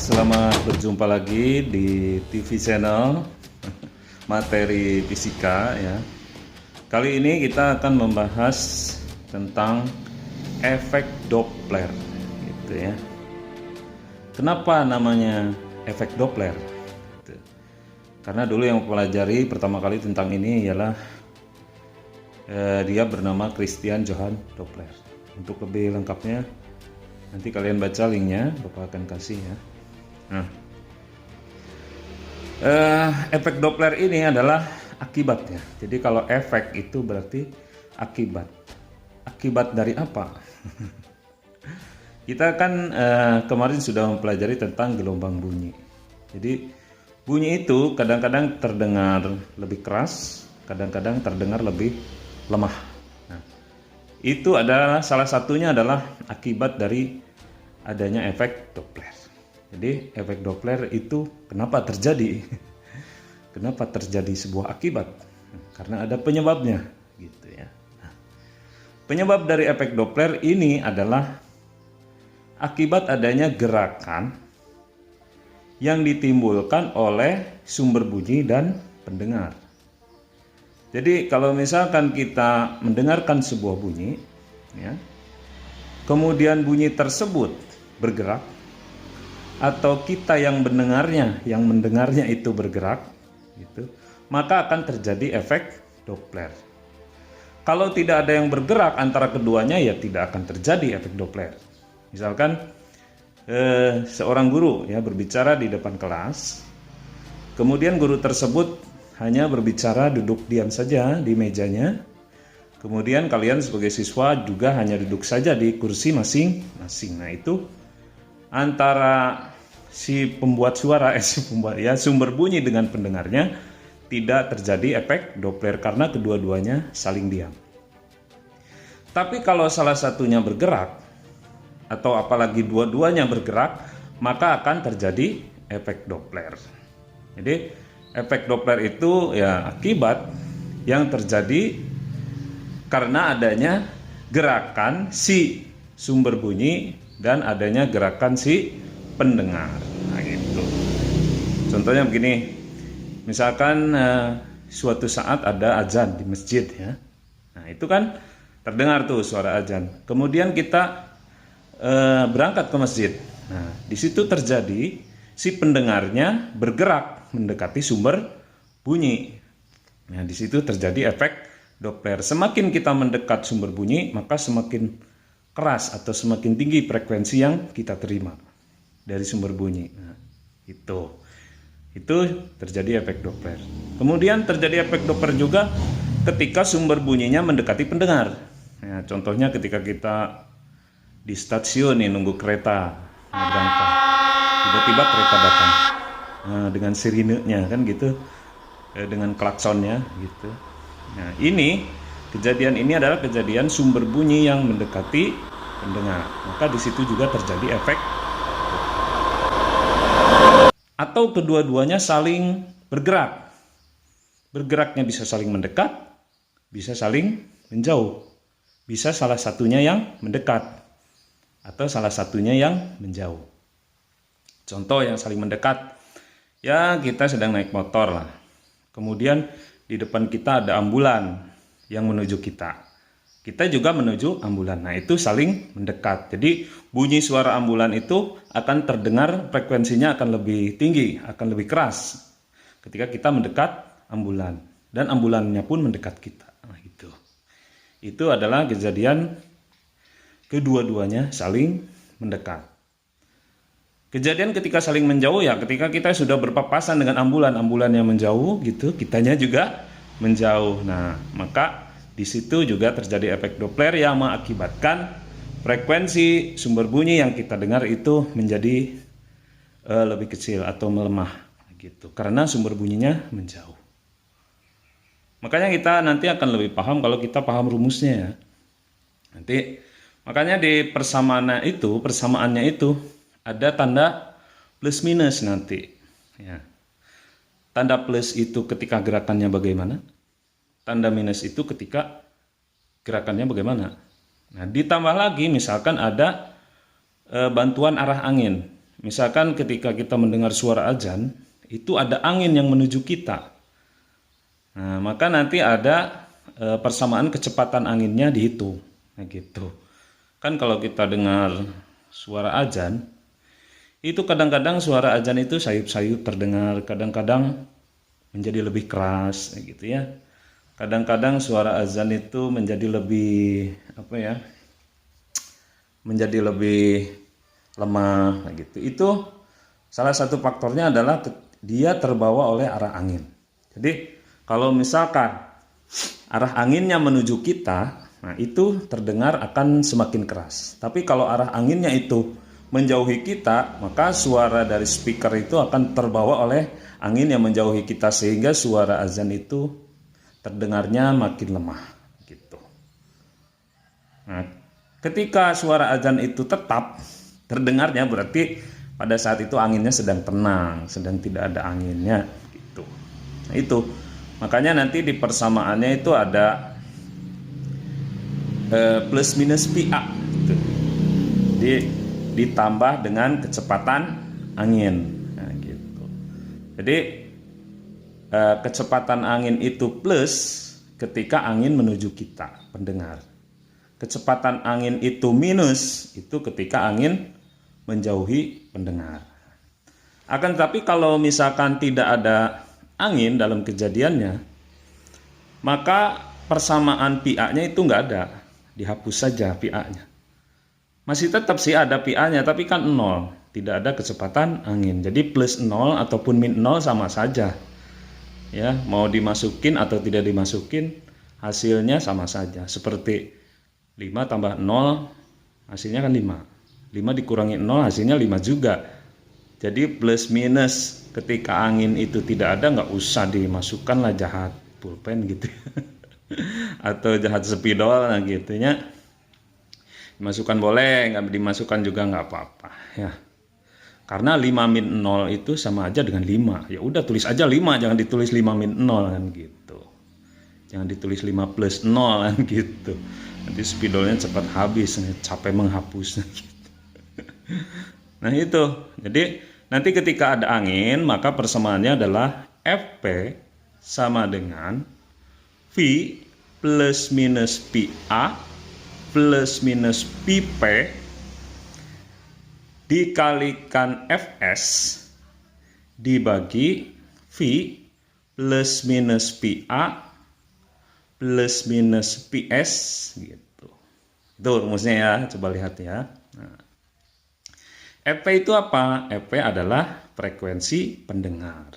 Selamat berjumpa lagi di TV channel materi fisika ya. Kali ini kita akan membahas tentang efek Doppler gitu ya. Kenapa namanya efek Doppler? Gitu. Karena dulu yang mempelajari pertama kali tentang ini ialah dia bernama Christian Johann Doppler. Untuk lebih lengkapnya nanti kalian baca linknya, Bapak akan kasih ya. Nah, efek Doppler ini adalah akibatnya. Jadi kalau efek itu berarti akibat. Akibat dari apa? Kita kan kemarin sudah mempelajari tentang gelombang bunyi. Jadi bunyi itu kadang-kadang terdengar lebih keras, kadang-kadang terdengar lebih lemah. Nah, itu adalah salah satunya adalah akibat dari adanya efek Doppler. Jadi efek Doppler itu kenapa terjadi? Kenapa terjadi sebuah akibat? Karena ada penyebabnya, gitu ya. Nah, penyebab dari efek Doppler ini adalah akibat adanya gerakan yang ditimbulkan oleh sumber bunyi dan pendengar. Jadi kalau misalkan kita mendengarkan sebuah bunyi, ya, kemudian bunyi tersebut bergerak, atau kita yang mendengarnya itu bergerak, gitu, maka akan terjadi efek Doppler. Kalau tidak ada yang bergerak antara keduanya, ya tidak akan terjadi efek Doppler. Misalkan seorang guru ya berbicara di depan kelas, kemudian guru tersebut hanya berbicara duduk diam saja di mejanya, kemudian kalian sebagai siswa juga hanya duduk saja di kursi masing-masing. Nah, itu antara si pembuat suara, sumber bunyi dengan pendengarnya tidak terjadi efek Doppler karena kedua-duanya saling diam. Tapi kalau salah satunya bergerak atau apalagi dua-duanya bergerak, maka akan terjadi efek Doppler. Jadi efek Doppler itu ya akibat yang terjadi karena adanya gerakan si sumber bunyi dan adanya gerakan si pendengar. Nah, gitu. Contohnya begini, misalkan suatu saat ada azan di masjid ya. Nah, itu kan terdengar tuh suara azan. Kemudian kita berangkat ke masjid. Nah, di situ terjadi si pendengarnya bergerak mendekati sumber bunyi. Nah, di situ terjadi efek Doppler. Semakin kita mendekat sumber bunyi, maka semakin keras atau semakin tinggi frekuensi yang kita terima dari sumber bunyi. Nah, itu terjadi efek Doppler. Kemudian terjadi efek Doppler juga ketika sumber bunyinya mendekati pendengar. Nah, contohnya ketika kita di stasiun nih nunggu kereta berangkat, tiba-tiba kereta datang. Nah, dengan sirinenya kan gitu, dengan klaksonnya gitu. Nah, kejadian ini adalah kejadian sumber bunyi yang mendekati pendengar. Maka di situ juga terjadi efek. Atau kedua-duanya saling bergerak. Bergeraknya bisa saling mendekat, bisa saling menjauh. Bisa salah satunya yang mendekat atau salah satunya yang menjauh. Contoh yang saling mendekat, ya kita sedang naik motor lah. Kemudian di depan kita ada ambulan yang menuju kita. Kita juga menuju ambulan. Nah, itu saling mendekat. Jadi bunyi suara ambulan itu akan terdengar, frekuensinya akan lebih tinggi, akan lebih keras ketika kita mendekat ambulan. Dan ambulannya pun mendekat kita. Nah, itu. Itu adalah kejadian kedua-duanya saling mendekat. Kejadian ketika saling menjauh ya ketika kita sudah berpapasan dengan ambulannya menjauh gitu, kitanya juga menjauh. Nah, maka di situ juga terjadi efek Doppler yang mengakibatkan frekuensi sumber bunyi yang kita dengar itu menjadi lebih kecil atau melemah gitu karena sumber bunyinya menjauh. Makanya kita nanti akan lebih paham kalau kita paham rumusnya ya. Nanti makanya di persamaannya itu ada tanda plus minus nanti. Ya. Tanda plus itu ketika gerakannya bagaimana? Tanda minus itu ketika gerakannya bagaimana? Nah, ditambah lagi misalkan ada bantuan arah angin. misalkan ketika kita mendengar suara azan, itu ada angin yang menuju kita. Nah, maka nanti ada persamaan kecepatan anginnya dihitung. Nah, gitu. Kan kalau kita dengar suara azan, itu kadang-kadang suara azan itu sayup-sayup terdengar, kadang-kadang menjadi lebih keras, gitu ya. Kadang-kadang suara azan itu menjadi lebih menjadi lebih lemah, gitu. Itu salah satu faktornya adalah dia terbawa oleh arah angin. Jadi kalau misalkan arah anginnya menuju kita, nah itu terdengar akan semakin keras. Tapi kalau arah anginnya itu menjauhi kita, maka suara dari speaker itu akan terbawa oleh angin yang menjauhi kita, sehingga suara azan itu terdengarnya makin lemah, gitu. Nah, ketika suara azan itu tetap terdengarnya, berarti pada saat itu anginnya sedang tenang, sedang tidak ada anginnya, gitu. Nah, itu makanya nanti di persamaannya itu ada plus minus PA, gitu. Ditambah dengan kecepatan angin. Nah, gitu. Jadi kecepatan angin itu plus ketika angin menuju kita, pendengar. Kecepatan angin itu minus itu ketika angin menjauhi pendengar. Akan tetapi kalau misalkan tidak ada angin dalam kejadiannya, maka persamaan PA-nya itu nggak ada, dihapus saja PA-nya. Masih tetap sih ada PA-nya, tapi kan 0, tidak ada kecepatan angin. Jadi plus 0 ataupun min 0 sama saja. Ya, mau dimasukin atau tidak dimasukin, hasilnya sama saja. Seperti 5 tambah 0, hasilnya kan 5. 5 dikurangi 0, hasilnya 5 juga. Jadi plus minus ketika angin itu tidak ada, nggak usah dimasukkan lah jahat pulpen gitu. Atau jahat spidol, nah gitu ya. Dimasukkan boleh, nggak dimasukkan juga nggak apa-apa ya. Karena 5 min 0 itu sama aja dengan 5. Ya udah tulis aja 5, jangan ditulis 5 min 0 kan gitu. Jangan ditulis 5 plus 0 kan gitu. Nanti spidolnya cepat habis, capek menghapus. Nah itu, jadi nanti ketika ada angin, maka persamaannya adalah Fp sama dengan V plus minus PA plus minus PP dikalikan Fs dibagi V plus minus PA plus minus PS, gitu. Itu rumusnya ya, coba lihat ya. Nah, Fp itu apa? Fp adalah frekuensi pendengar.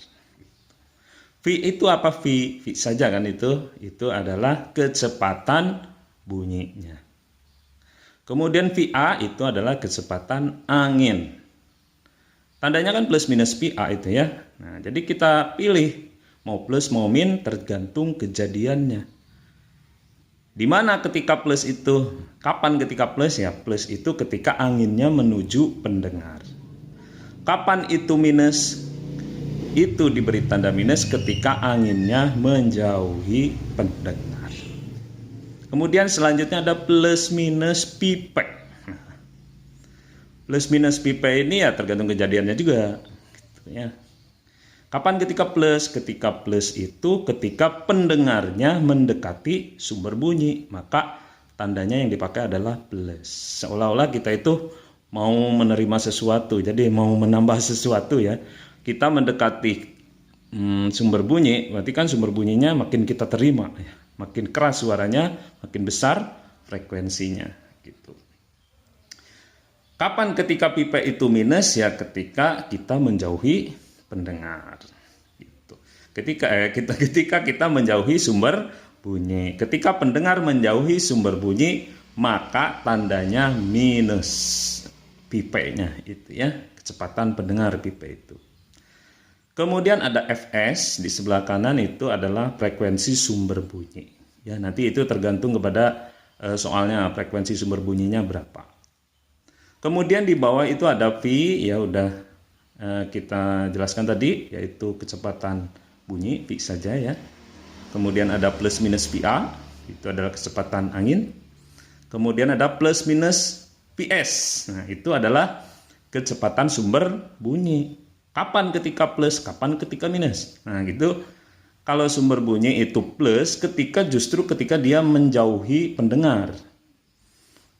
V itu apa? V saja kan itu adalah kecepatan bunyinya. Kemudian VA itu adalah kecepatan angin. Tandanya kan plus minus PA itu ya. Nah, jadi kita pilih mau plus mau min tergantung kejadiannya. Di mana ketika plus itu? Kapan ketika plus ya? Plus itu ketika anginnya menuju pendengar. Kapan itu minus? Itu diberi tanda minus ketika anginnya menjauhi pendengar. Kemudian selanjutnya ada plus minus pipe. Plus minus pipe ini ya tergantung kejadiannya juga. Gitu ya. Kapan ketika plus? Ketika plus itu ketika pendengarnya mendekati sumber bunyi, maka tandanya yang dipakai adalah plus. Seolah-olah kita itu mau menerima sesuatu, jadi mau menambah sesuatu ya. Kita mendekati sumber bunyi, berarti kan sumber bunyinya makin kita terima, ya. Makin keras suaranya, makin besar frekuensinya, gitu. Kapan ketika pipe itu minus? Ya ketika kita menjauhi pendengar, gitu. Ketika kita menjauhi sumber bunyi, ketika pendengar menjauhi sumber bunyi, maka tandanya minus pipe-nya itu ya, kecepatan pendengar pipe itu. Kemudian ada Fs di sebelah kanan itu adalah frekuensi sumber bunyi. Ya, nanti itu tergantung kepada soalnya frekuensi sumber bunyinya berapa. Kemudian di bawah itu ada V, ya udah kita jelaskan tadi, yaitu kecepatan bunyi V saja ya. Kemudian ada plus minus PA, itu adalah kecepatan angin. Kemudian ada plus minus PS. Nah, itu adalah kecepatan sumber bunyi. Kapan ketika plus, kapan ketika minus. Nah gitu. Kalau sumber bunyi itu plus justru ketika dia menjauhi pendengar.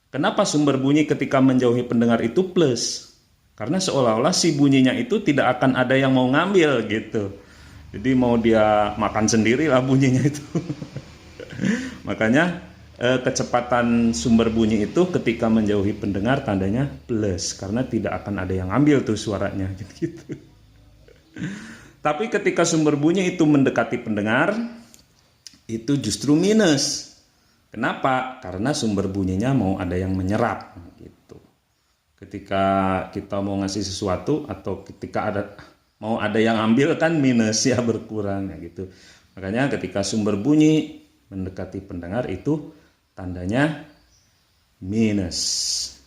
Kenapa sumber bunyi ketika menjauhi pendengar itu plus? Karena seolah-olah si bunyinya itu tidak akan ada yang mau ngambil gitu. Jadi mau dia makan sendiri lah bunyinya itu. Makanya kecepatan sumber bunyi itu ketika menjauhi pendengar tandanya plus. Karena tidak akan ada yang ambil tuh suaranya gitu. Tapi ketika sumber bunyi itu mendekati pendengar, itu justru minus. Kenapa? Karena sumber bunyinya mau ada yang menyerap gitu. Ketika kita mau ngasih sesuatu atau ketika mau ada yang ambil kan minus ya, berkurang ya gitu. Makanya ketika sumber bunyi mendekati pendengar itu tandanya minus.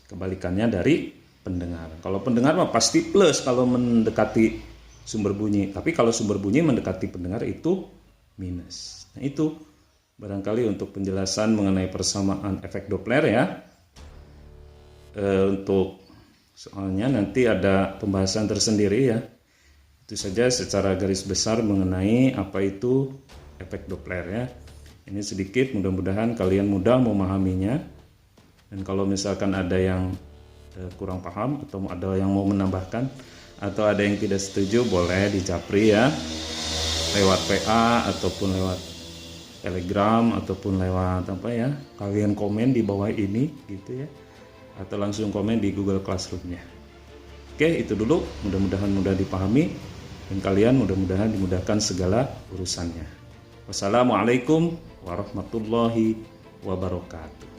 Kebalikannya dari pendengar. Kalau pendengar mah pasti plus kalau mendekati sumber bunyi, tapi kalau sumber bunyi mendekati pendengar itu minus. Nah itu barangkali untuk penjelasan mengenai persamaan efek Doppler ya. Untuk soalnya nanti ada pembahasan tersendiri ya. Itu saja secara garis besar mengenai apa itu efek Doppler ya. Ini sedikit, mudah-mudahan kalian mudah memahaminya. Dan kalau misalkan ada yang kurang paham atau ada yang mau menambahkan atau ada yang tidak setuju, boleh dicapri ya, lewat PA ataupun lewat Telegram ataupun lewat apa ya, kalian komen di bawah ini gitu ya, atau langsung komen di Google Classroom-nya. Oke, itu dulu, mudah-mudahan mudah dipahami dan kalian mudah-mudahan dimudahkan segala urusannya. Wassalamualaikum warahmatullahi wabarakatuh.